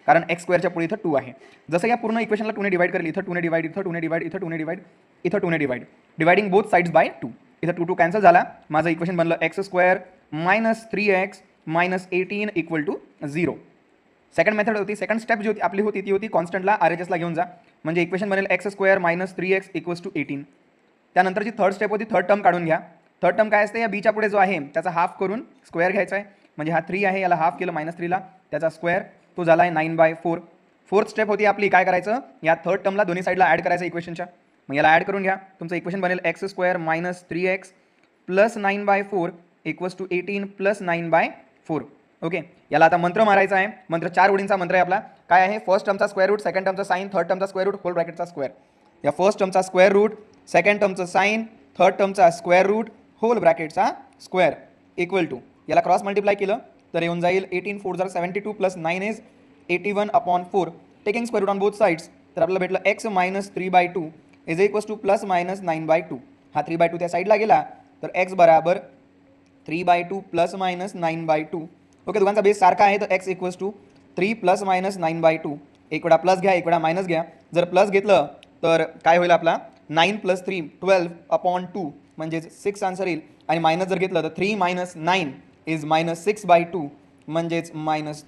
कारण एक्स स्क्वेअरच्या पुढे इथं 2 आहे. जसं या पूर्ण इक्वेशनला 2 ने डिवाइड करेल, इथं 2 ने डिवाइड, इथं 2 ने डिवाइड, इथं 2 ने डिवाइड, इथं 2 ने divide, dividing both sides by 2. इथं 2 कॅन्सल झाला, माझं इक्वेशन बनलं x square minus 3x minus 18 equal to 0. Second method होती, सेकंड स्टेप जी होती आपली होती ती होती कॉन्स्टंटला RHSला घेऊन जा, म्हणजे इक्वेशन बनेल x square minus 3x equals to 18. त्यानंतरची थर्ड स्टेप होती थर्ड टर्म काढून घ्या. थर्ड टर्म काय असते, या बीच्या पुढे जो आहे त्याचा हाफ करून स्क्वेअर घ्यायचा आहे, म्हणजे हा 3 आहे याला हाफ केलं -3ला, त्याचा स्क्वेअर तो झाला आहे 9/4. फोर्थ स्टेप होती आपली, काय करायचं, या थर्ड टर्मला दोन्ही साईडला ॲड करायचं इक्वेशनच्या. मग याला ॲड करून घ्या, तुमचं इक्वेशन बनेल x square minus 3x plus 9/4 equals to 18 plus 9/4. Okay, याला आता मंत्र मारायचा आहे. मंत्र 4 ओळींचा मंत्र आहे आपला. काय आहे, फर्स्ट टर्मचा स्क्वेअर रूट, सेकंड टर्मचा साइन, थर्ड टर्मचा स्क्वेअर रूट, होल ब्रॅकेटचा स्क्वेअर. या फर्स्ट टर्मचा स्क्वेअर रूट, सेकंड टर्मचा साइन, थर्ड टर्मचा स्क्वेअर रूट, होल ब्रॅकेटचा स्क्वेअर इक्वल टू, याला क्रॉस मल्टिप्लाय केलं तर येऊन जाईल 18 4 जार 72 plus 9 is 81/4. Taking square root on both sides, तर आपल्याला भेटलं x minus 3/2 is equals to plus minus 9/2. हा 3/2 त्या साईडला गेला तर एक्स बराबर 3/2 प्लस मायनस 9/2. ओके, दोघांचा बेस सारखा आहे तर x equals to 3 plus minus 9/2. एक वेळा प्लस घ्या, एक वेळा मायनस घ्या. जर प्लस घेतलं तर काय होईल आपला 9 प्लस 3 12/2 म्हणजेच 6 आन्सर येईल. आणि मायनस जर घेतलं तर 3 मायनस 9 इज -6/2 म्हणजेच -3.